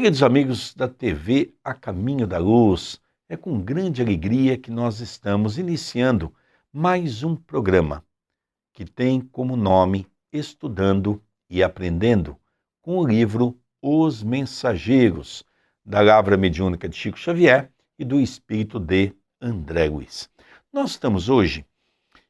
Queridos amigos da TV A Caminho da Luz, é com grande alegria que nós estamos iniciando mais um programa que tem como nome Estudando e Aprendendo, com o livro Os Mensageiros, da Lavra Mediúnica de Chico Xavier e do Espírito de André Luiz. Nós estamos hoje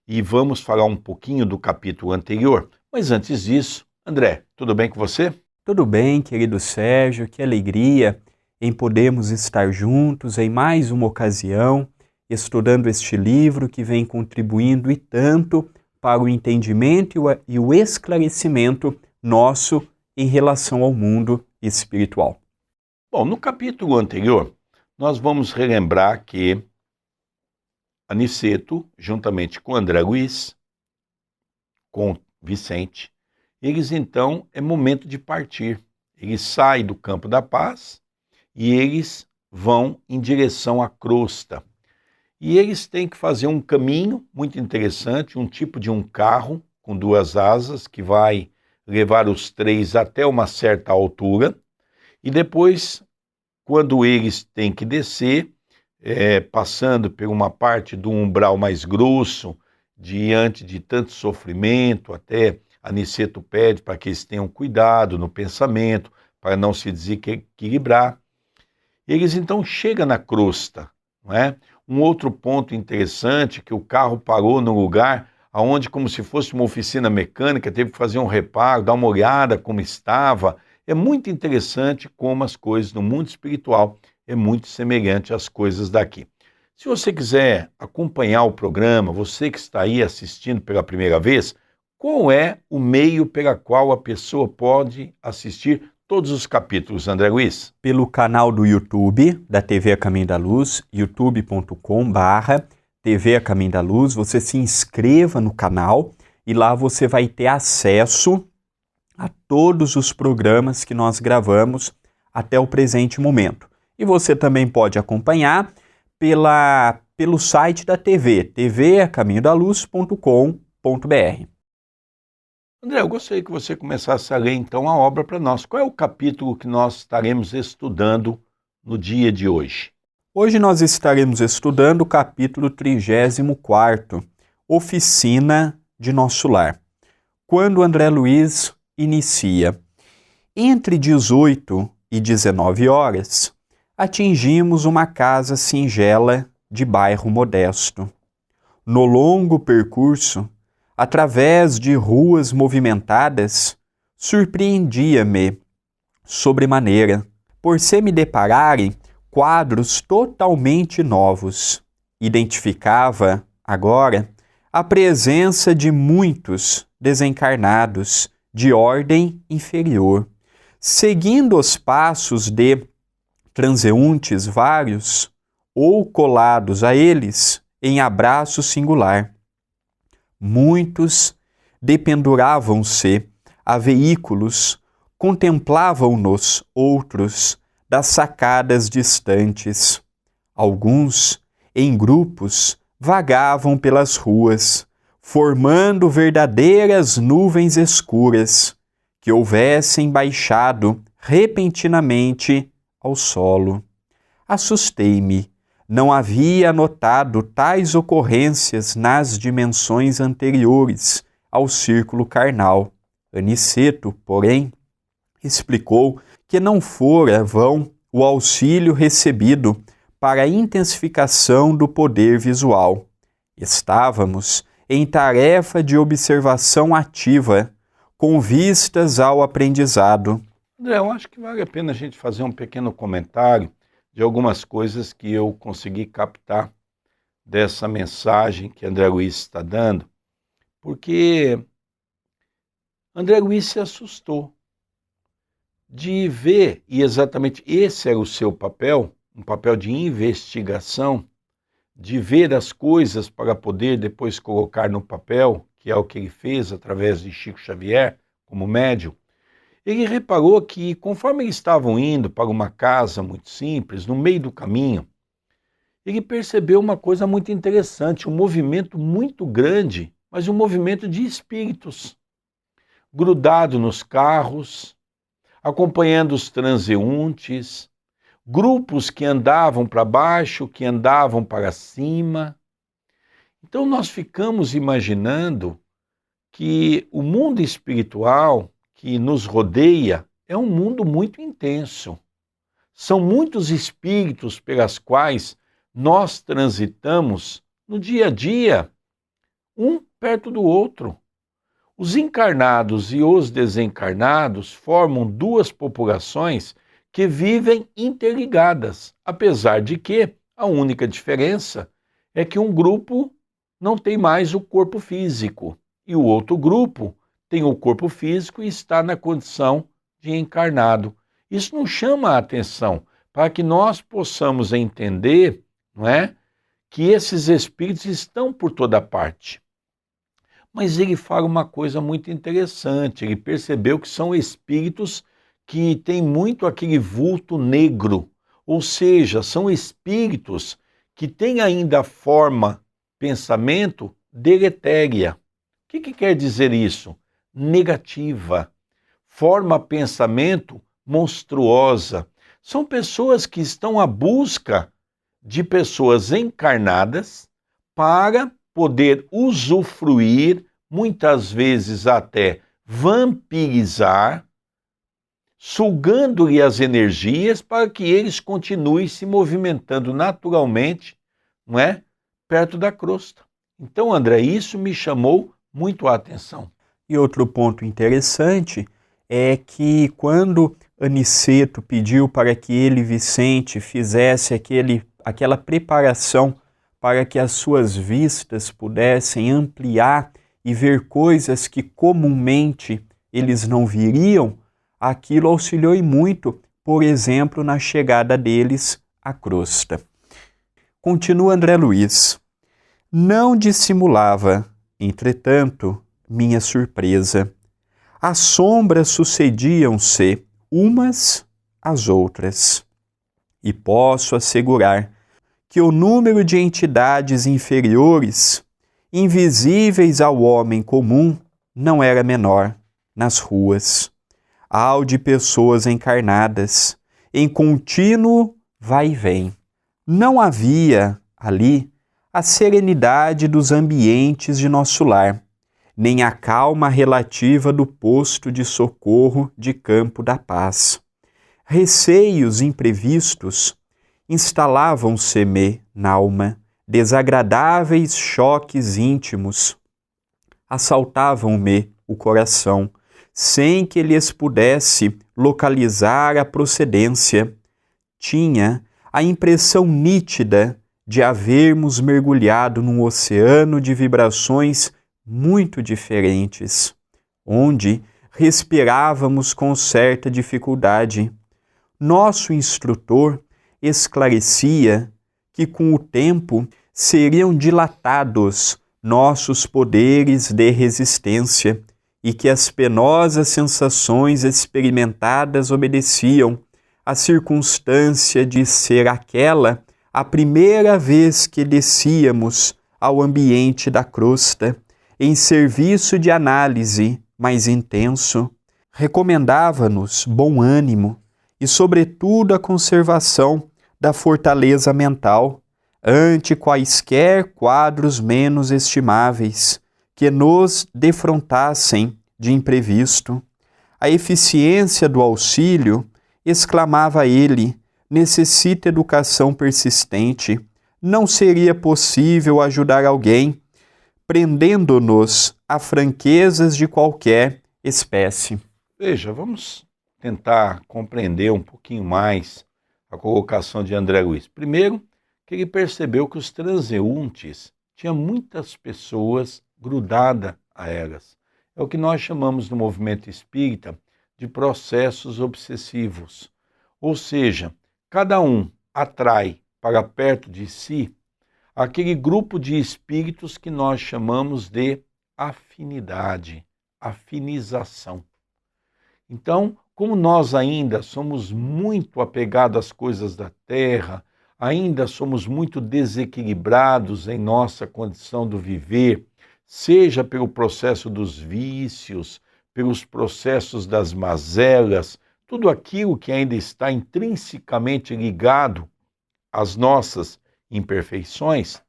e vamos falar um pouquinho do capítulo anterior, mas antes disso, André, tudo bem com você? Tudo bem, querido Sérgio, que alegria em podermos estar juntos em mais uma ocasião, estudando este livro que vem contribuindo e tanto para o entendimento e o esclarecimento nosso em relação ao mundo espiritual. Bom, no capítulo anterior, nós vamos relembrar que Aniceto, juntamente com André Luiz, com Vicente, eles então, é momento de partir. Eles saem do Campo da Paz e eles vão em direção à crosta. E eles têm que fazer um caminho muito interessante, um tipo de um carro com duas asas que vai levar os três até uma certa altura. E depois, quando eles têm que descer, passando por uma parte do umbral mais grosso, diante de tanto sofrimento, até Aniceto pede para que eles tenham cuidado no pensamento, para não se desequilibrar. Eles então chegam na crosta, não é? Um outro ponto interessante, que o carro parou no lugar onde, como se fosse uma oficina mecânica, teve que fazer um reparo, dar uma olhada como estava. É muito interessante como as coisas no mundo espiritual é muito semelhante às coisas daqui. Se você quiser acompanhar o programa, você que está aí assistindo pela primeira vez, qual é o meio pela qual a pessoa pode assistir todos os capítulos, André Luiz? Pelo canal do YouTube da TV A Caminho da Luz, youtube.com/TV A Caminho da Luz, você se inscreva no canal e lá você vai ter acesso a todos os programas que nós gravamos até o presente momento. E você também pode acompanhar pelo site da TV, tvacaminhodaluz.com.br. André, eu gostaria que você começasse a ler então a obra para nós. Qual é o capítulo que nós estaremos estudando no dia de hoje? Hoje nós estaremos estudando o capítulo 34º, Oficina de Nosso Lar. Quando André Luiz inicia: entre 18 e 19 horas, atingimos uma casa singela de bairro modesto. No longo percurso, através de ruas movimentadas, surpreendia-me sobremaneira, por se me depararem quadros totalmente novos. Identificava, agora, a presença de muitos desencarnados de ordem inferior, seguindo os passos de transeuntes vários ou colados a eles em abraço singular. Muitos dependuravam-se a veículos, contemplavam-nos outros das sacadas distantes. Alguns, em grupos, vagavam pelas ruas, formando verdadeiras nuvens escuras que houvessem baixado repentinamente ao solo. Assustei-me. Não havia notado tais ocorrências nas dimensões anteriores ao círculo carnal. Aniceto, porém, explicou que não fora vão o auxílio recebido para a intensificação do poder visual. Estávamos em tarefa de observação ativa, com vistas ao aprendizado. André, eu acho que vale a pena a gente fazer um pequeno comentário de algumas coisas que eu consegui captar dessa mensagem que André Luiz está dando, porque André Luiz se assustou de ver, e exatamente esse era o seu papel, um papel de investigação, de ver as coisas para poder depois colocar no papel, que é o que ele fez através de Chico Xavier, como médium. Ele reparou que, conforme eles estavam indo para uma casa muito simples, no meio do caminho, ele percebeu uma coisa muito interessante, um movimento muito grande, mas um movimento de espíritos, grudado nos carros, acompanhando os transeuntes, grupos que andavam para baixo, que andavam para cima. Então nós ficamos imaginando que o mundo espiritual que nos rodeia é um mundo muito intenso. São muitos espíritos pelas quais nós transitamos no dia a dia, um perto do outro. Os encarnados e os desencarnados formam duas populações que vivem interligadas, apesar de que a única diferença é que um grupo não tem mais o corpo físico e o outro grupo tem o corpo físico e está na condição de encarnado. Isso não chama a atenção para que nós possamos entender, não é, que esses espíritos estão por toda parte. Mas ele fala uma coisa muito interessante, ele percebeu que são espíritos que têm muito aquele vulto negro, ou seja, são espíritos que têm ainda a forma, pensamento deletéria. O que quer dizer isso? Negativa. Forma pensamento monstruosa. São pessoas que estão à busca de pessoas encarnadas para poder usufruir, muitas vezes até vampirizar, sugando-lhe as energias para que eles continuem se movimentando naturalmente, não é? Perto da crosta. Então, André, isso me chamou muito a atenção. E outro ponto interessante é que quando Aniceto pediu para que ele, Vicente, fizesse aquela preparação para que as suas vistas pudessem ampliar e ver coisas que comumente eles não viriam, aquilo auxiliou e muito, por exemplo, na chegada deles à crosta. Continua André Luiz. Não dissimulava, entretanto, minha surpresa. As sombras sucediam-se umas às outras. E posso assegurar que o número de entidades inferiores, invisíveis ao homem comum, não era menor nas ruas, ao de pessoas encarnadas, em contínuo vai e vem. Não havia ali a serenidade dos ambientes de nosso lar, nem a calma relativa do posto de socorro de Campo da Paz. Receios imprevistos instalavam-se-me n'alma, desagradáveis choques íntimos assaltavam-me o coração, sem que lhes pudesse localizar a procedência. Tinha a impressão nítida de havermos mergulhado num oceano de vibrações muito diferentes, onde respirávamos com certa dificuldade. Nosso instrutor esclarecia que com o tempo seriam dilatados nossos poderes de resistência e que as penosas sensações experimentadas obedeciam à circunstância de ser aquela a primeira vez que descíamos ao ambiente da crosta, em serviço de análise mais intenso. Recomendava-nos bom ânimo e, sobretudo, a conservação da fortaleza mental ante quaisquer quadros menos estimáveis que nos defrontassem de imprevisto. A eficiência do auxílio, exclamava ele, necessita educação persistente. Não seria possível ajudar alguém prendendo-nos a franquezas de qualquer espécie. Veja, vamos tentar compreender um pouquinho mais a colocação de André Luiz. Primeiro, que ele percebeu que os transeuntes tinham muitas pessoas grudadas a elas. É o que nós chamamos no movimento espírita de processos obsessivos. Ou seja, cada um atrai para perto de si aquele grupo de espíritos que nós chamamos de afinidade, afinização. Então, como nós ainda somos muito apegados às coisas da terra, ainda somos muito desequilibrados em nossa condição do viver, seja pelo processo dos vícios, pelos processos das mazelas, tudo aquilo que ainda está intrinsecamente ligado às nossas imperfeições.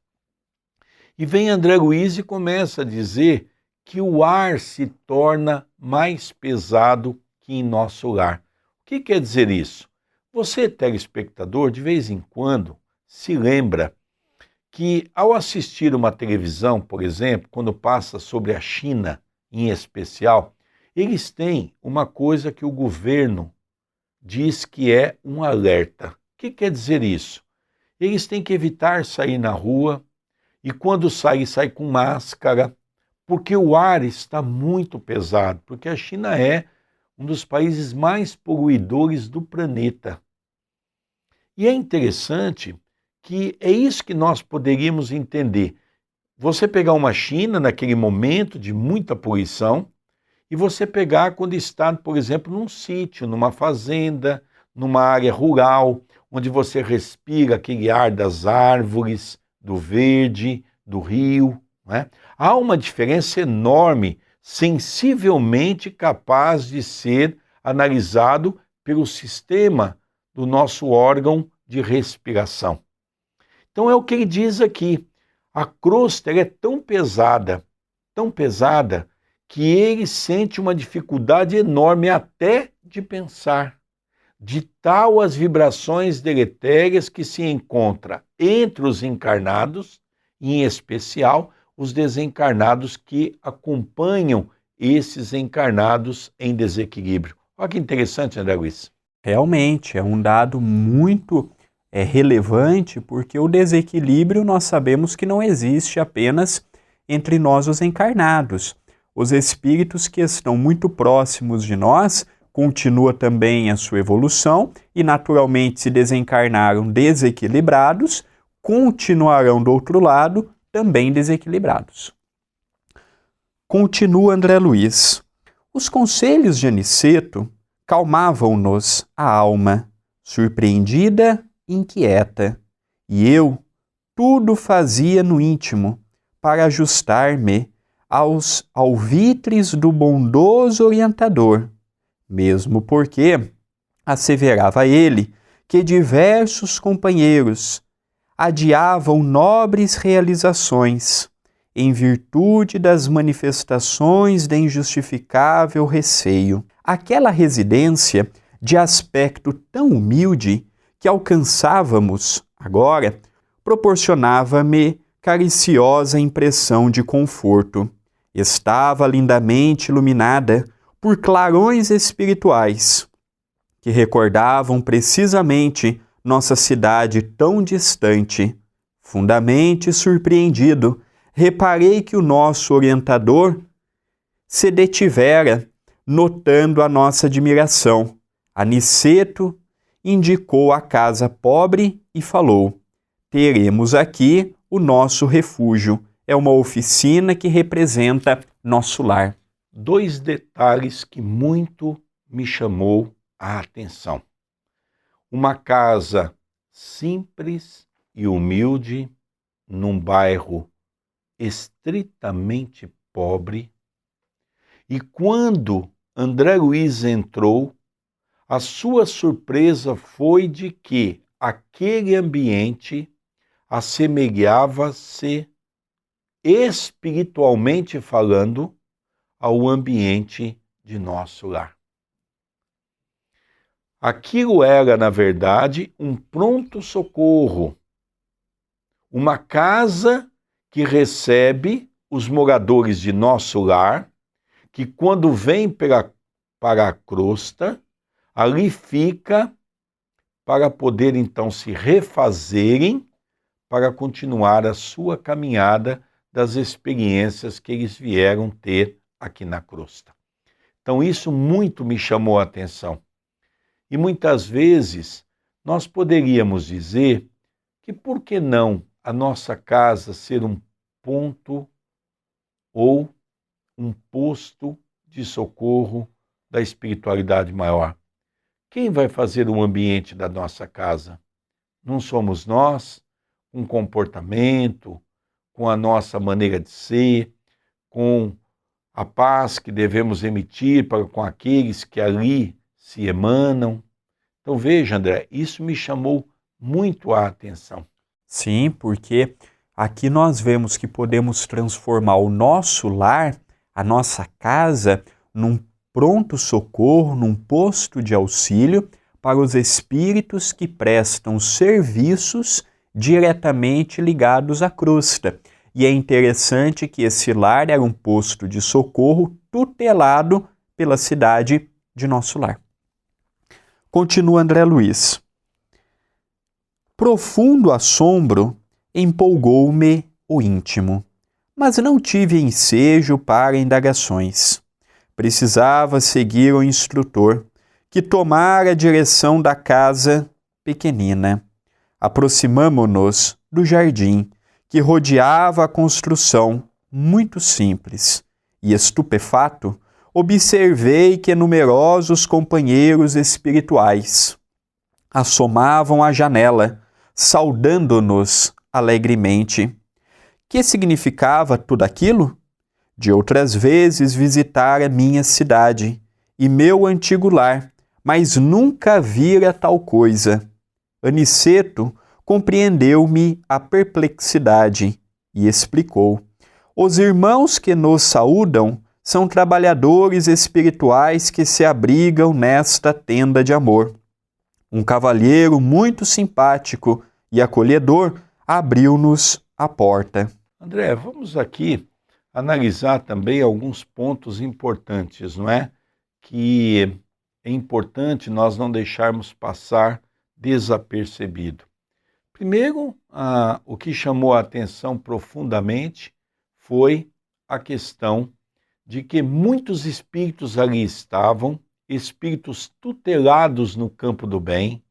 E vem André Luiz e começa a dizer que o ar se torna mais pesado que em nosso lar. O que quer dizer isso? Você, telespectador, de vez em quando se lembra que ao assistir uma televisão, por exemplo, quando passa sobre a China em especial, eles têm uma coisa que o governo diz que é um alerta. O que quer dizer isso? Eles têm que evitar sair na rua e quando sai, sai com máscara, porque o ar está muito pesado, porque a China é um dos países mais poluidores do planeta. E é interessante que é isso que nós poderíamos entender. Você pegar uma China naquele momento de muita poluição e você pegar quando está, por exemplo, num sítio, numa fazenda, numa área rural, onde você respira aquele ar das árvores, do verde, do rio, né? Há uma diferença enorme, sensivelmente capaz de ser analisado pelo sistema do nosso órgão de respiração. Então é o que ele diz aqui. A crosta é tão pesada, que ele sente uma dificuldade enorme até de pensar. De tal as vibrações deletérias que se encontra entre os encarnados, e em especial os desencarnados que acompanham esses encarnados em desequilíbrio. Olha que interessante, André Luiz. Realmente, é um dado muito relevante, porque o desequilíbrio nós sabemos que não existe apenas entre nós os encarnados. Os espíritos que estão muito próximos de nós continua também a sua evolução e naturalmente se desencarnaram desequilibrados, continuarão do outro lado também desequilibrados. Continua André Luiz. Os conselhos de Aniceto calmavam-nos a alma, surpreendida e inquieta, e eu tudo fazia no íntimo para ajustar-me aos alvitres do bondoso orientador, mesmo porque asseverava ele que diversos companheiros adiavam nobres realizações em virtude das manifestações de injustificável receio. Aquela residência de aspecto tão humilde que alcançávamos agora proporcionava-me cariciosa impressão de conforto. Estava lindamente iluminada por clarões espirituais que recordavam precisamente nossa cidade tão distante. Fundamente surpreendido, reparei que o nosso orientador se detivera, notando a nossa admiração. Aniceto indicou a casa pobre e falou: teremos aqui o nosso refúgio. É uma oficina que representa nosso lar. Dois detalhes que muito me chamou a atenção. Uma casa simples e humilde num bairro estritamente pobre. E quando André Luiz entrou, a sua surpresa foi de que aquele ambiente assemelhava-se, espiritualmente falando, ao ambiente de nosso lar. Aquilo era, na verdade, um pronto-socorro, uma casa que recebe os moradores de nosso lar, que quando vem para a crosta, ali fica para poder então se refazerem para continuar a sua caminhada das experiências que eles vieram ter aqui na crosta. Então isso muito me chamou a atenção. E muitas vezes nós poderíamos dizer que por que não a nossa casa ser um ponto ou um posto de socorro da espiritualidade maior? Quem vai fazer o ambiente da nossa casa? Não somos nós, com comportamento, com a nossa maneira de ser, com a paz que devemos emitir para com aqueles que ali se emanam. Então veja, André, isso me chamou muito a atenção. Sim, porque aqui nós vemos que podemos transformar o nosso lar, a nossa casa, num pronto-socorro, num posto de auxílio para os espíritos que prestam serviços diretamente ligados à crosta. E é interessante que esse lar era um posto de socorro tutelado pela cidade de Nosso Lar. Continua André Luiz. Profundo assombro empolgou-me o íntimo, mas não tive ensejo para indagações. Precisava seguir o instrutor, que tomara a direção da casa pequenina. Aproximamo-nos do jardim, que rodeava a construção, muito simples, e estupefato, observei que numerosos companheiros espirituais assomavam à janela, saudando-nos alegremente. Que significava tudo aquilo? De outras vezes visitara minha cidade e meu antigo lar, mas nunca vira tal coisa. Aniceto compreendeu-me a perplexidade e explicou. Os irmãos que nos saúdam são trabalhadores espirituais que se abrigam nesta tenda de amor. Um cavalheiro muito simpático e acolhedor abriu-nos a porta. André, vamos aqui analisar também alguns pontos importantes, não é? Que é importante nós não deixarmos passar desapercebido. Primeiro, o que chamou a atenção profundamente foi a questão de que muitos espíritos ali estavam, espíritos tutelados no campo do bem,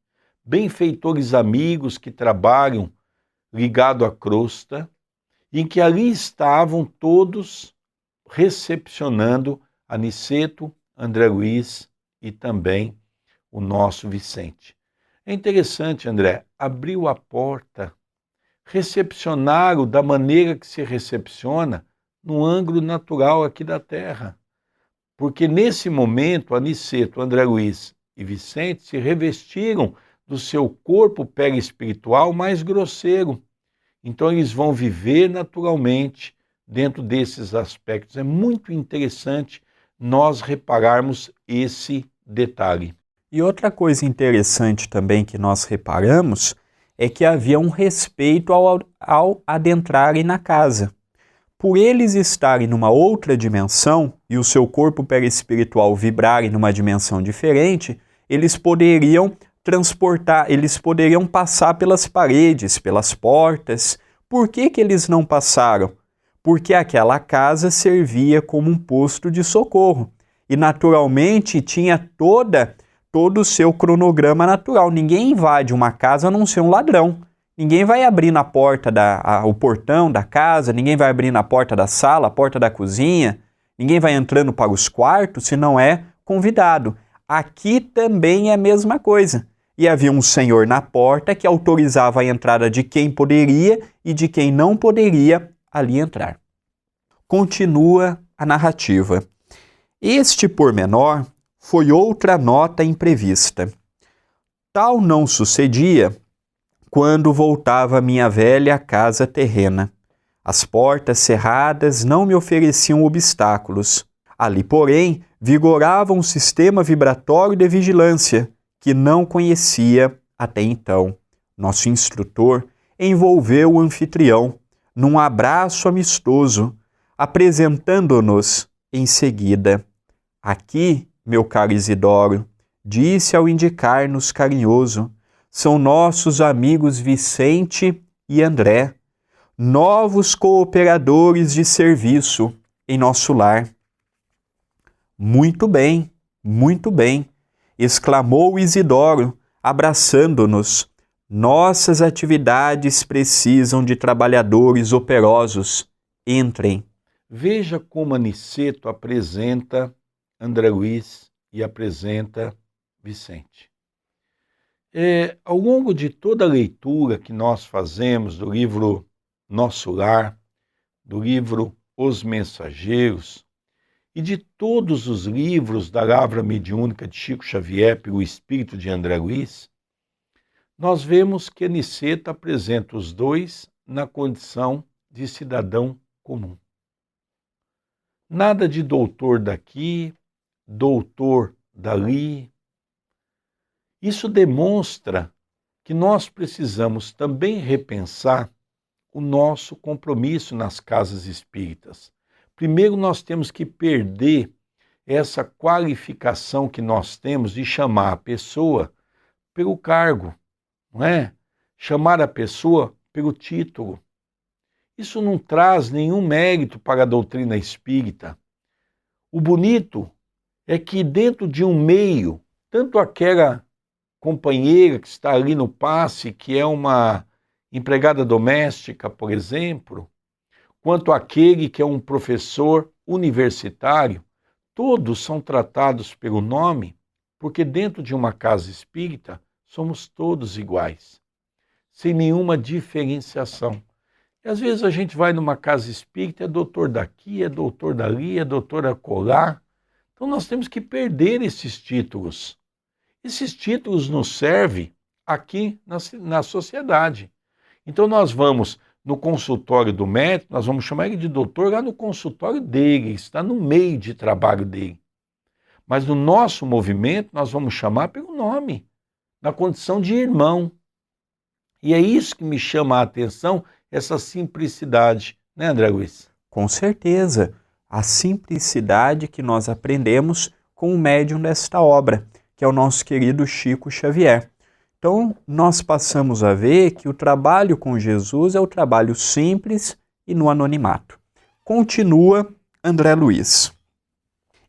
benfeitores amigos que trabalham ligado à crosta, em que ali estavam todos recepcionando Aniceto, André Luiz e também o nosso Vicente. É interessante, André, abriu a porta, recepcionaram da maneira que se recepciona no ângulo natural aqui da Terra. Porque nesse momento, Aniceto, André Luiz e Vicente se revestiram do seu corpo perispiritual mais grosseiro. Então eles vão viver naturalmente dentro desses aspectos. É muito interessante nós repararmos esse detalhe. E outra coisa interessante também que nós reparamos é que havia um respeito ao adentrarem na casa. Por eles estarem numa outra dimensão e o seu corpo perispiritual vibrarem numa dimensão diferente, eles poderiam passar pelas paredes, pelas portas. Por que eles não passaram? Porque aquela casa servia como um posto de socorro e naturalmente tinha todo o seu cronograma natural. Ninguém invade uma casa a não ser um ladrão. Ninguém vai abrir na porta o portão da casa, ninguém vai abrir na porta da sala, a porta da cozinha, ninguém vai entrando para os quartos se não é convidado. Aqui também é a mesma coisa. E havia um senhor na porta que autorizava a entrada de quem poderia e de quem não poderia ali entrar. Continua a narrativa. Este pormenor foi outra nota imprevista. Tal não sucedia quando voltava à minha velha casa terrena. As portas cerradas não me ofereciam obstáculos. Ali, porém, vigorava um sistema vibratório de vigilância que não conhecia até então. Nosso instrutor envolveu o anfitrião num abraço amistoso, apresentando-nos em seguida. Aqui, meu caro Isidoro, disse ao indicar-nos carinhoso, são nossos amigos Vicente e André, novos cooperadores de serviço em nosso lar. Muito bem, exclamou Isidoro, abraçando-nos. Nossas atividades precisam de trabalhadores operosos. Entrem. Veja como Aniceto apresenta André Luiz e apresenta Vicente. Ao longo de toda a leitura que nós fazemos do livro Nosso Lar, do livro Os Mensageiros, e de todos os livros da Lavra Mediúnica de Chico Xavier pelo espírito de André Luiz, nós vemos que Aniceto apresenta os dois na condição de cidadão comum. Nada de doutor daqui, doutor dali. Isso demonstra que nós precisamos também repensar o nosso compromisso nas casas espíritas. Primeiro, nós temos que perder essa qualificação que nós temos de chamar a pessoa pelo cargo, não é? Chamar a pessoa pelo título. Isso não traz nenhum mérito para a doutrina espírita. O bonito é que dentro de um meio, tanto aquela companheira que está ali no passe, que é uma empregada doméstica, por exemplo, quanto aquele que é um professor universitário, todos são tratados pelo nome, porque dentro de uma casa espírita somos todos iguais, sem nenhuma diferenciação. E às vezes a gente vai numa casa espírita, é doutor daqui, é doutor dali, é doutor acolá. Então nós temos que perder esses títulos. Esses títulos nos servem aqui na sociedade. Então nós vamos no consultório do médico, nós vamos chamar ele de doutor lá no consultório dele, está no meio de trabalho dele. Mas no nosso movimento nós vamos chamar pelo nome, na condição de irmão. E é isso que me chama a atenção, essa simplicidade, né, André Luiz? Com certeza, a simplicidade que nós aprendemos com o médium desta obra, que é o nosso querido Chico Xavier. Então, nós passamos a ver que o trabalho com Jesus é o trabalho simples e no anonimato. Continua André Luiz.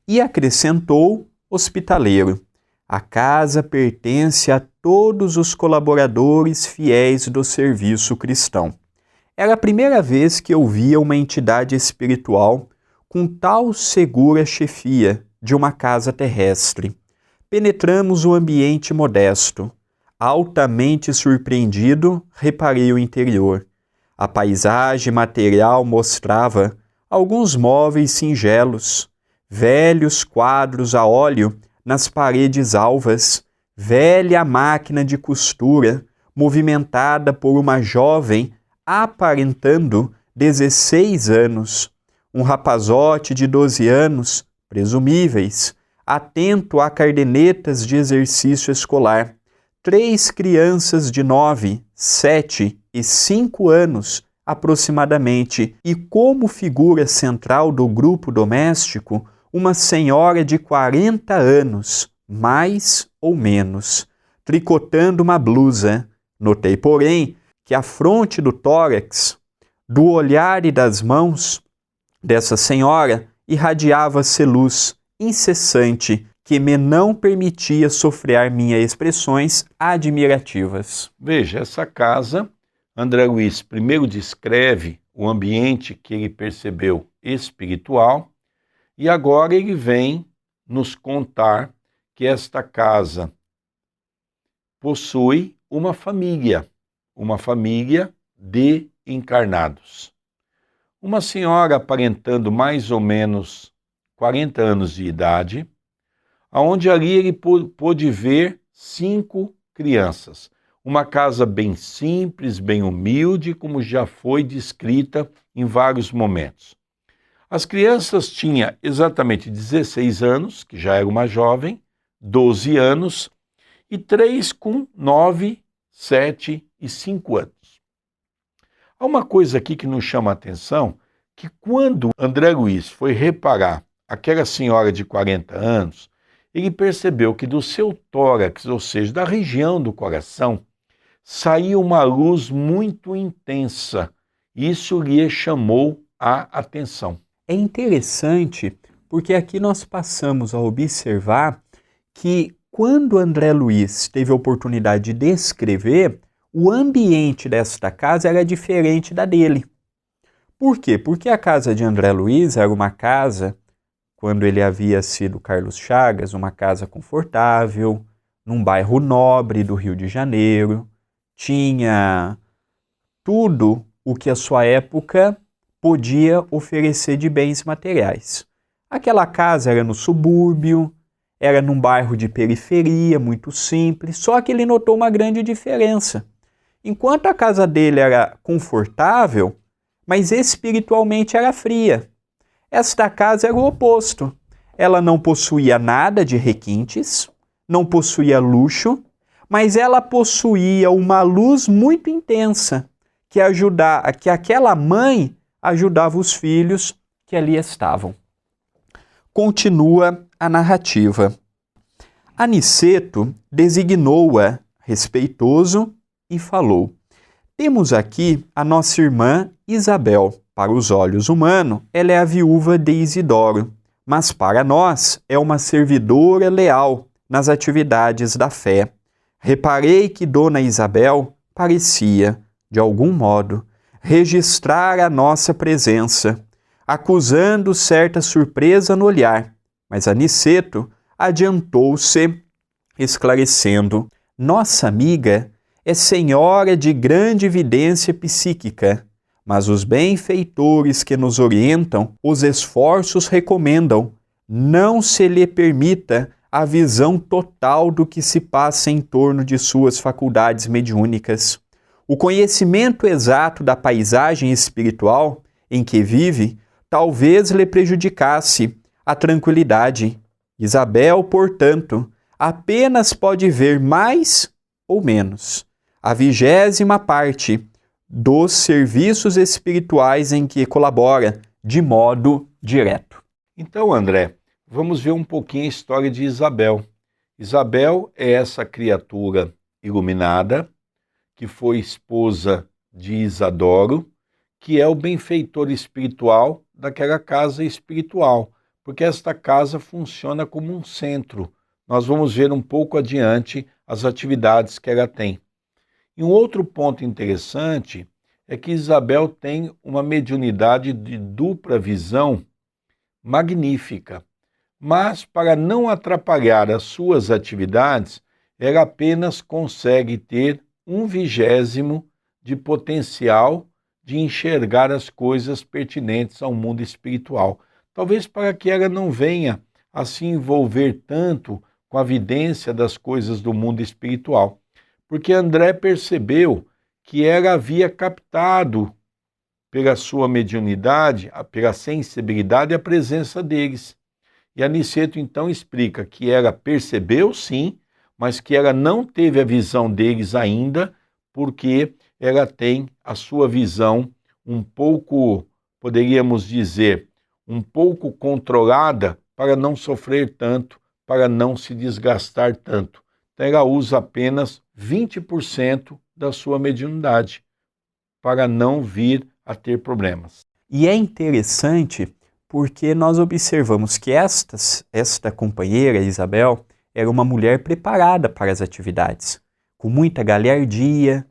E acrescentou hospitaleiro. A casa pertence a todos os colaboradores fiéis do serviço cristão. Era a primeira vez que eu via uma entidade espiritual com tal segura chefia de uma casa terrestre. Penetramos o ambiente modesto. Altamente surpreendido, reparei o interior. A paisagem material mostrava alguns móveis singelos, velhos quadros a óleo nas paredes alvas, velha máquina de costura, movimentada por uma jovem aparentando 16 anos, um rapazote de 12 anos, presumíveis, atento a cardenetas de exercício escolar, 3 crianças de 9, 7 e 5 anos, aproximadamente, e como figura central do grupo doméstico, uma senhora de 40 anos, mais ou menos, tricotando uma blusa. Notei, porém, que a fronte do tórax, do olhar e das mãos dessa senhora irradiava-se luz incessante que me não permitia sofrear minhas expressões admirativas. Veja, essa casa, André Luiz primeiro descreve o ambiente que ele percebeu espiritual e agora ele vem nos contar que esta casa possui uma família de encarnados. Uma senhora aparentando mais ou menos 40 anos de idade, onde ali ele pôde ver 5 crianças. Uma casa bem simples, bem humilde, como já foi descrita em vários momentos. As crianças tinham exatamente 16 anos, que já era uma jovem, 12 anos, e 3 com 9, 7 e 5 anos. Há uma coisa aqui que nos chama a atenção, que quando André Luiz foi reparar aquela senhora de 40 anos, ele percebeu que do seu tórax, ou seja, da região do coração, saía uma luz muito intensa. Isso lhe chamou a atenção. É interessante porque aqui nós passamos a observar que quando André Luiz teve a oportunidade de descrever, o ambiente desta casa era diferente da dele. Por quê? Porque a casa de André Luiz era uma casa, quando ele havia sido Carlos Chagas, uma casa confortável, num bairro nobre do Rio de Janeiro, tinha tudo o que a sua época podia oferecer de bens materiais. Aquela casa era no subúrbio, era num bairro de periferia, muito simples, só que ele notou uma grande diferença. Enquanto a casa dele era confortável, mas espiritualmente era fria. Esta casa era o oposto. Ela não possuía nada de requintes, não possuía luxo, mas ela possuía uma luz muito intensa que aquela mãe ajudava os filhos que ali estavam. Continua a narrativa. Aniceto designou-a respeitoso e falou: temos aqui a nossa irmã Isabel. Para os olhos humanos, ela é a viúva de Isidoro, mas para nós é uma servidora leal nas atividades da fé. Reparei que Dona Isabel parecia, de algum modo, registrar a nossa presença, acusando certa surpresa no olhar, mas Aniceto adiantou-se, esclarecendo: nossa amiga é senhora de grande evidência psíquica, mas os benfeitores que nos orientam, os esforços recomendam, não se lhe permita a visão total do que se passa em torno de suas faculdades mediúnicas. O conhecimento exato da paisagem espiritual em que vive talvez lhe prejudicasse a tranquilidade. Isabel, portanto, apenas pode ver mais ou menos a 20ª parte dos serviços espirituais em que colabora de modo direto. Então, André, vamos ver um pouquinho a história de Isabel. Isabel é essa criatura iluminada que foi esposa de Isidoro, que é o benfeitor espiritual daquela casa espiritual, porque esta casa funciona como um centro. Nós vamos ver um pouco adiante as atividades que ela tem. E um outro ponto interessante é que Isabel tem uma mediunidade de dupla visão magnífica, mas para não atrapalhar as suas atividades, ela apenas consegue ter 1/20 de potencial de enxergar as coisas pertinentes ao mundo espiritual. Talvez para que ela não venha a se envolver tanto com a vidência das coisas do mundo espiritual. Porque André percebeu que ela havia captado, pela sua mediunidade, pela sensibilidade, a presença deles. E Aniceto então explica que ela percebeu sim, mas que ela não teve a visão deles ainda, porque ela tem a sua visão um pouco, poderíamos dizer, um pouco controlada para não sofrer tanto, para não se desgastar tanto. Então ela usa apenas 20% da sua mediunidade para não vir a ter problemas. E é interessante porque nós observamos que esta companheira, Isabel, era uma mulher preparada para as atividades, com muita galhardia,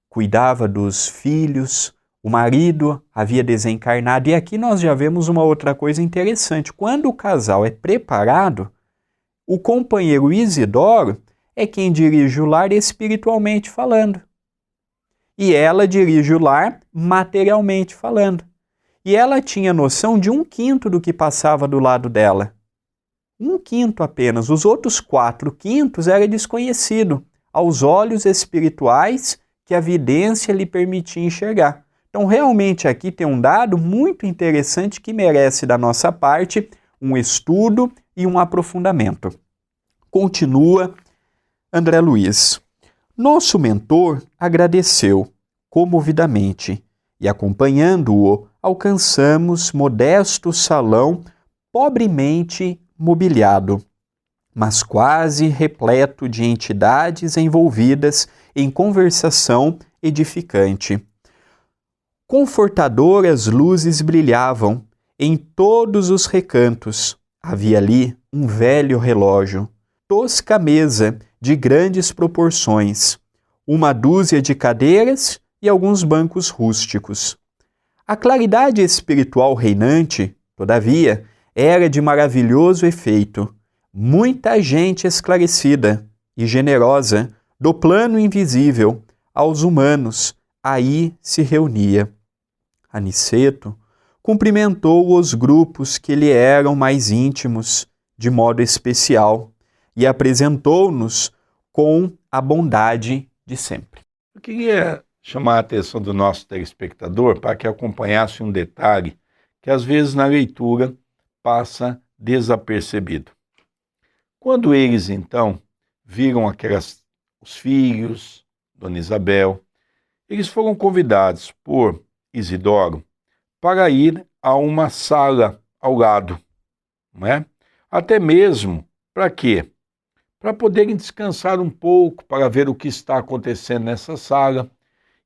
cuidava dos filhos, o marido havia desencarnado. E aqui nós já vemos uma outra coisa interessante. Quando o casal é preparado, o companheiro Isidoro é quem dirige o lar espiritualmente falando. E ela dirige o lar materialmente falando. E ela tinha noção de 1/5 do que passava do lado dela. 1/5 apenas. Os outros 4/5 era desconhecido aos olhos espirituais que a vidência lhe permitia enxergar. Então, realmente aqui tem um dado muito interessante que merece da nossa parte um estudo e um aprofundamento. Continua André Luiz. Nosso mentor agradeceu comovidamente e, acompanhando-o, alcançamos modesto salão pobremente mobiliado, mas quase repleto de entidades envolvidas em conversação edificante. Confortadoras luzes brilhavam em todos os recantos. Havia ali um velho relógio, tosca mesa de grandes proporções, uma dúzia de cadeiras e alguns bancos rústicos. A claridade espiritual reinante, todavia, era de maravilhoso efeito. Muita gente esclarecida e generosa do plano invisível aos humanos aí se reunia. Aniceto, cumprimentou os grupos que lhe eram mais íntimos, de modo especial, e apresentou-nos com a bondade de sempre. Eu queria chamar a atenção do nosso telespectador para que acompanhasse um detalhe que às vezes na leitura passa desapercebido. Quando eles então viram os filhos, Dona Isabel, eles foram convidados por Isidoro para ir a uma sala ao lado, não é? Até mesmo para quê? Para poderem descansar um pouco, para ver o que está acontecendo nessa sala.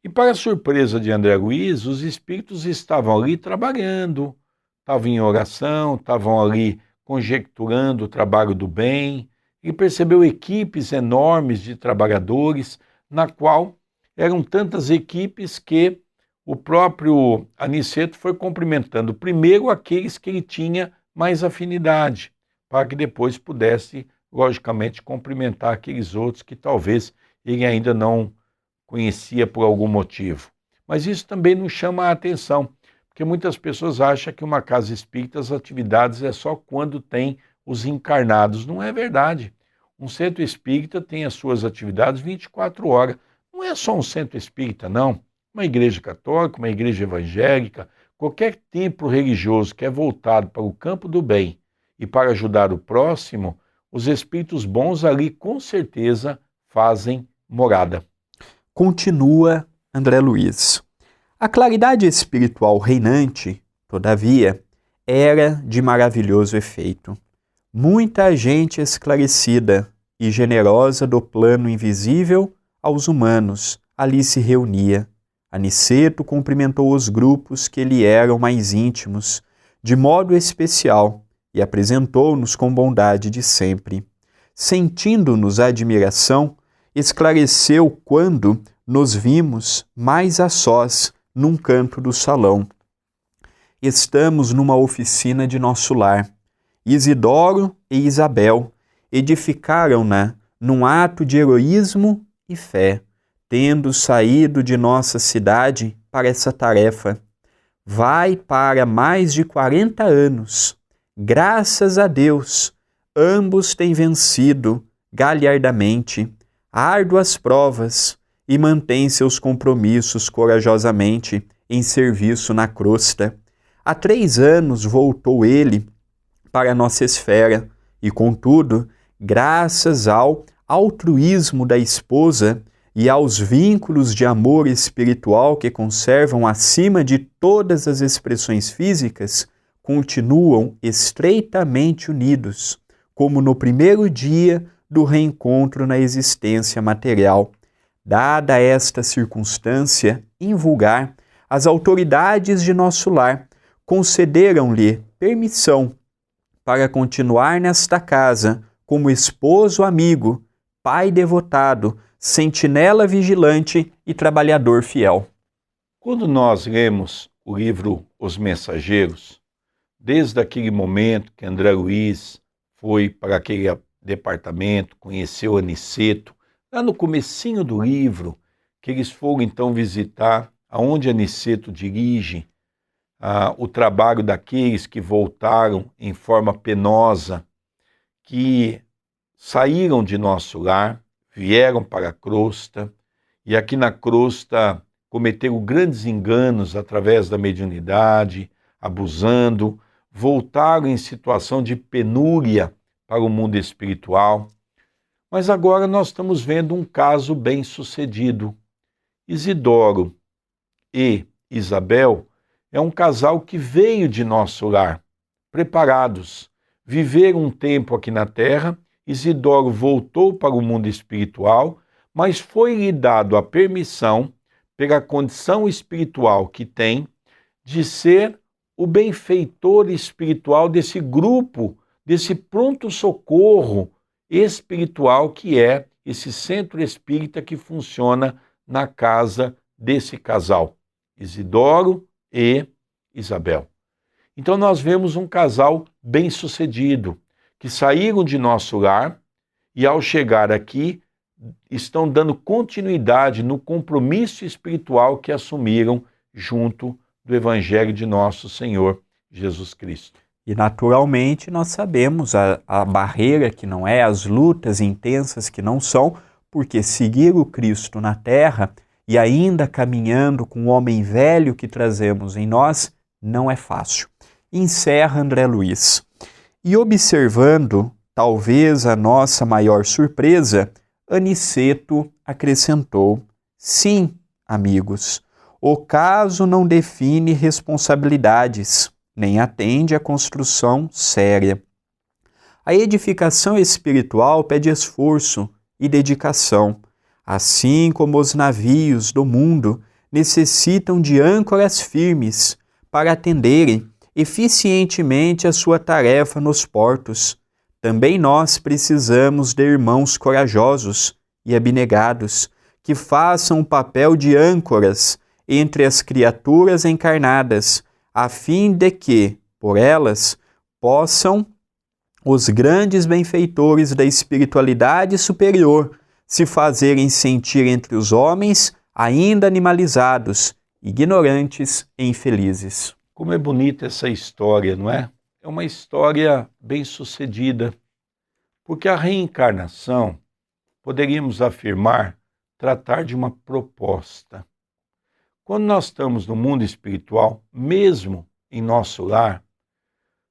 E para a surpresa de André Luiz, os espíritos estavam ali trabalhando, estavam em oração, estavam ali conjecturando o trabalho do bem. Ele percebeu equipes enormes de trabalhadores, na qual eram tantas equipes que o próprio Aniceto foi cumprimentando primeiro aqueles que ele tinha mais afinidade, para que depois pudesse, logicamente, cumprimentar aqueles outros que talvez ele ainda não conhecia por algum motivo. Mas isso também nos chama a atenção, porque muitas pessoas acham que uma casa espírita, as atividades é só quando tem os encarnados. Não é verdade. Um centro espírita tem as suas atividades 24 horas. Não é só um centro espírita, não. Uma igreja católica, uma igreja evangélica, qualquer templo religioso que é voltado para o campo do bem e para ajudar o próximo, os espíritos bons ali com certeza fazem morada. Continua André Luiz. A claridade espiritual reinante, todavia, era de maravilhoso efeito. Muita gente esclarecida e generosa do plano invisível aos humanos ali se reunia. Aniceto cumprimentou os grupos que lhe eram mais íntimos, de modo especial, e apresentou-nos com bondade de sempre. Sentindo-nos admiração, esclareceu quando nos vimos mais a sós num canto do salão. Estamos numa oficina de nosso lar. Isidoro e Isabel edificaram-na num ato de heroísmo e fé, tendo saído de nossa cidade para essa tarefa. Vai para mais de 40 anos. Graças a Deus, ambos têm vencido galhardamente árduas provas e mantêm seus compromissos corajosamente em serviço na crosta. Há 3 anos voltou ele para a nossa esfera e, contudo, graças ao altruísmo da esposa e aos vínculos de amor espiritual que conservam acima de todas as expressões físicas, continuam estreitamente unidos, como no primeiro dia do reencontro na existência material. Dada esta circunstância invulgar, as autoridades de nosso lar concederam-lhe permissão para continuar nesta casa como esposo amigo, pai devotado, sentinela vigilante e trabalhador fiel. Quando nós lemos o livro Os Mensageiros, desde aquele momento que André Luiz foi para aquele departamento, conheceu Aniceto, lá no comecinho do livro, que eles foram então visitar aonde Aniceto dirige o trabalho daqueles que voltaram em forma penosa, que saíram de nosso lar, vieram para a crosta, e aqui na crosta cometeram grandes enganos através da mediunidade, abusando, voltaram em situação de penúria para o mundo espiritual. Mas agora nós estamos vendo um caso bem sucedido. Isidoro e Isabel é um casal que veio de nosso lar, preparados, viveram um tempo aqui na Terra. Isidoro voltou para o mundo espiritual, mas foi-lhe dado a permissão, pela condição espiritual que tem, de ser o benfeitor espiritual desse grupo, desse pronto-socorro espiritual que é esse centro espírita que funciona na casa desse casal, Isidoro e Isabel. Então nós vemos um casal bem-sucedido, que saíram de nosso lar e ao chegar aqui estão dando continuidade no compromisso espiritual que assumiram junto do Evangelho de nosso Senhor Jesus Cristo. E naturalmente nós sabemos a barreira que não é, as lutas intensas que não são, porque seguir o Cristo na terra e ainda caminhando com o homem velho que trazemos em nós, não é fácil. Encerra André Luiz. E observando, talvez a nossa maior surpresa, Aniceto acrescentou: sim, amigos, o caso não define responsabilidades, nem atende à construção séria. A edificação espiritual pede esforço e dedicação, assim como os navios do mundo necessitam de âncoras firmes para atenderem eficientemente a sua tarefa nos portos. Também nós precisamos de irmãos corajosos e abnegados que façam o papel de âncoras entre as criaturas encarnadas, a fim de que, por elas, possam os grandes benfeitores da espiritualidade superior se fazerem sentir entre os homens ainda animalizados, ignorantes e infelizes. Como é bonita essa história, não é? É uma história bem-sucedida, porque a reencarnação, poderíamos afirmar, tratar de uma proposta. Quando nós estamos no mundo espiritual, mesmo em nosso lar,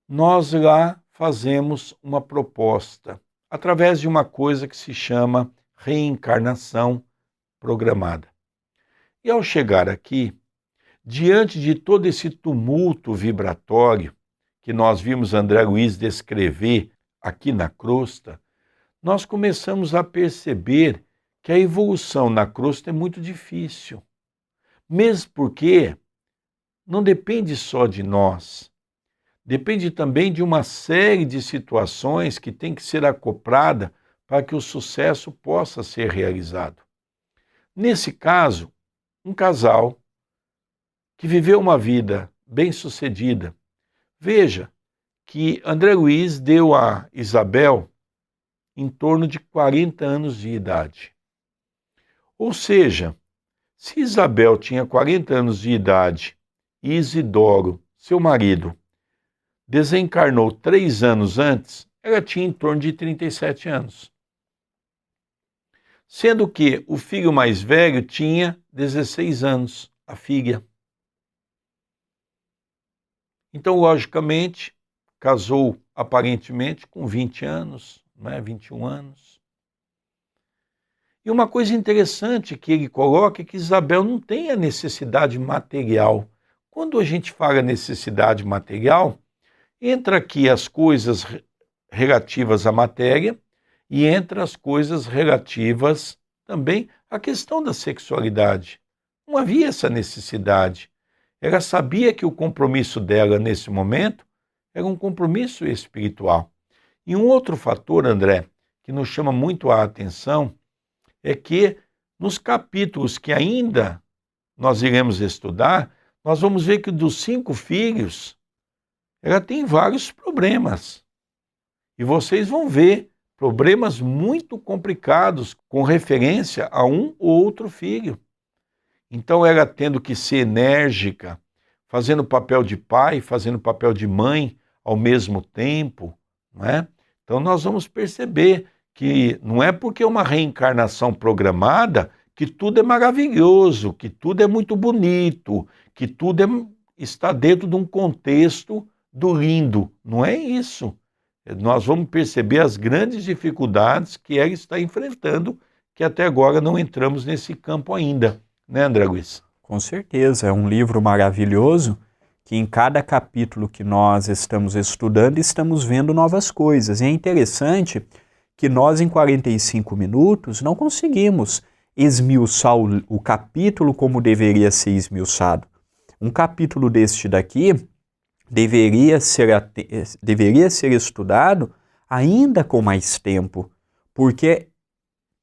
nós lá fazemos uma proposta, através de uma coisa que se chama reencarnação programada. E ao chegar aqui, diante de todo esse tumulto vibratório que nós vimos André Luiz descrever aqui na crosta, nós começamos a perceber que a evolução na crosta é muito difícil. Mesmo porque não depende só de nós, depende também de uma série de situações que tem que ser acoplada para que o sucesso possa ser realizado. Nesse caso, um casal que viveu uma vida bem-sucedida. Veja que André Luiz deu a Isabel em torno de 40 anos de idade. Ou seja, se Isabel tinha 40 anos de idade e Isidoro, seu marido, desencarnou 3 anos antes, ela tinha em torno de 37 anos. Sendo que o filho mais velho tinha 16 anos, a filha. Então, logicamente, casou aparentemente com 20 anos, 21 anos. E uma coisa interessante que ele coloca é que Isabel não tem a necessidade material. Quando a gente fala necessidade material, entra aqui as coisas relativas à matéria e entra as coisas relativas também à questão da sexualidade. Não havia essa necessidade. Ela sabia que o compromisso dela nesse momento era um compromisso espiritual. E um outro fator, André, que nos chama muito a atenção, é que nos capítulos que ainda nós iremos estudar, nós vamos ver que dos 5 filhos, ela tem vários problemas. E vocês vão ver problemas muito complicados com referência a um ou outro filho. Então ela tendo que ser enérgica, fazendo o papel de pai, fazendo o papel de mãe ao mesmo tempo, não é? Então nós vamos perceber que não é porque é uma reencarnação programada que tudo é maravilhoso, que tudo é muito bonito, que tudo está dentro de um contexto do lindo. Não é isso. Nós vamos perceber as grandes dificuldades que ela está enfrentando, que até agora não entramos nesse campo ainda. Né, André Luiz? Com certeza, é um livro maravilhoso que em cada capítulo que nós estamos estudando, estamos vendo novas coisas. E é interessante que nós, em 45 minutos, não conseguimos esmiuçar o capítulo como deveria ser esmiuçado. Um capítulo deste daqui deveria ser estudado ainda com mais tempo, porque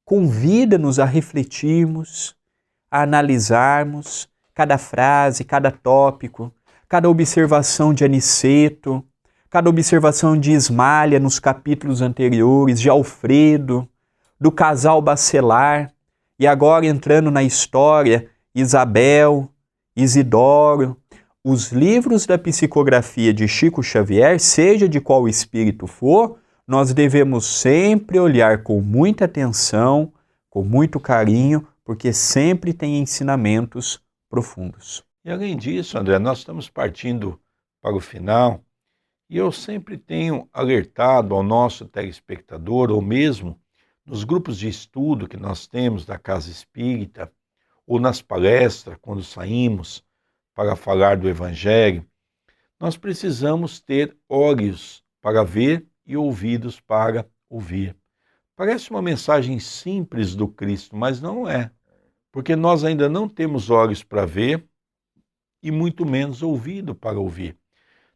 convida-nos a refletirmos, a analisarmos cada frase, cada tópico, cada observação de Aniceto, cada observação de Ismália nos capítulos anteriores, de Alfredo, do casal bacelar, e agora entrando na história, Isabel, Isidoro, os livros da psicografia de Chico Xavier, seja de qual espírito for, nós devemos sempre olhar com muita atenção, com muito carinho, porque sempre tem ensinamentos profundos. E além disso, André, nós estamos partindo para o final e eu sempre tenho alertado ao nosso telespectador, ou mesmo nos grupos de estudo que nós temos da Casa Espírita, ou nas palestras, quando saímos para falar do Evangelho, nós precisamos ter olhos para ver e ouvidos para ouvir. Parece uma mensagem simples do Cristo, mas não é, porque nós ainda não temos olhos para ver e muito menos ouvido para ouvir.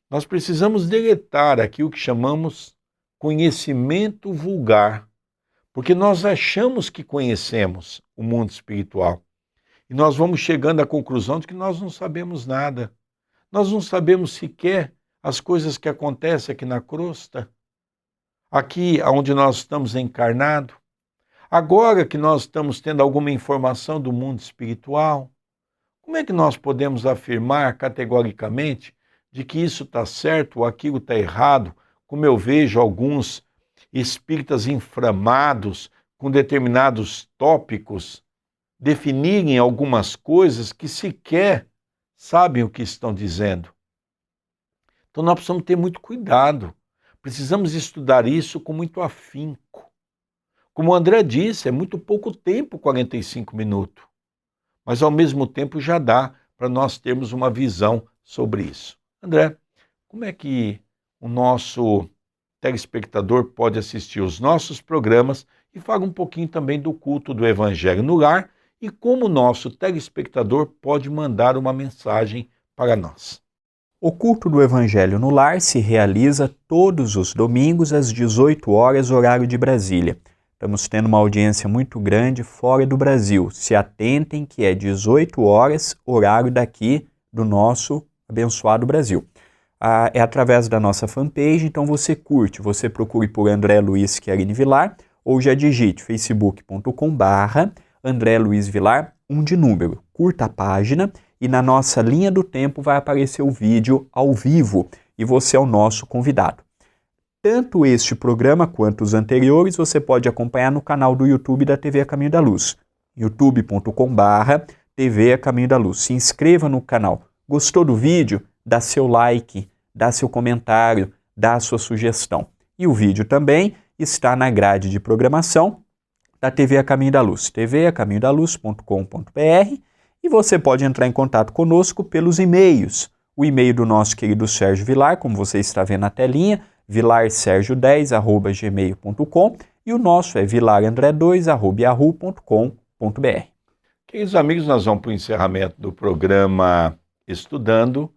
Nós precisamos deletar aquilo que chamamos conhecimento vulgar, porque nós achamos que conhecemos o mundo espiritual e nós vamos chegando à conclusão de que nós não sabemos nada. Nós não sabemos sequer as coisas que acontecem aqui na crosta, aqui onde nós estamos encarnados. Agora que nós estamos tendo alguma informação do mundo espiritual, como é que nós podemos afirmar categoricamente de que isso está certo ou aquilo está errado, como eu vejo alguns espíritas inflamados com determinados tópicos definirem algumas coisas que sequer sabem o que estão dizendo? Então nós precisamos ter muito cuidado, precisamos estudar isso com muito afinco. Como o André disse, é muito pouco tempo, 45 minutos, mas ao mesmo tempo já dá para nós termos uma visão sobre isso. André, como é que o nosso telespectador pode assistir os nossos programas e fala um pouquinho também do culto do Evangelho no Lar e como o nosso telespectador pode mandar uma mensagem para nós? O culto do Evangelho no Lar se realiza todos os domingos às 18 horas, horário de Brasília. Estamos tendo uma audiência muito grande fora do Brasil. Se atentem que é 18 horas, horário daqui do nosso abençoado Brasil. É através da nossa fanpage, então você curte, você procure por André Luiz Chiarini Vilar ou já digite facebook.com/André Luiz Vilar, 1 de número. Curta a página e na nossa linha do tempo vai aparecer o vídeo ao vivo e você é o nosso convidado. Tanto este programa quanto os anteriores você pode acompanhar no canal do YouTube da TV A Caminho da Luz, youtube.com/TV A Caminho da Luz. Se inscreva no canal. Gostou do vídeo? Dá seu like, dá seu comentário, dá a sua sugestão. E o vídeo também está na grade de programação da TV A Caminho da Luz, tvacaminhodaluz.com.br, e você pode entrar em contato conosco pelos e-mails. O e-mail do nosso querido Sérgio Vilar, como você está vendo na telinha, vilarsergio10@gmail.com, e o nosso é vilarandré2@yahoo.com.br. Queridos amigos, nós vamos para o encerramento do programa Estudando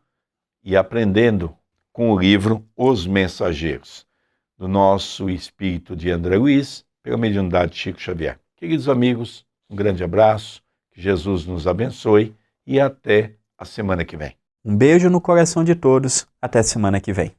e Aprendendo com o livro Os Mensageiros, do nosso espírito de André Luiz, pela mediunidade de Chico Xavier. Queridos amigos, um grande abraço, que Jesus nos abençoe e até a semana que vem. Um beijo no coração de todos, até semana que vem.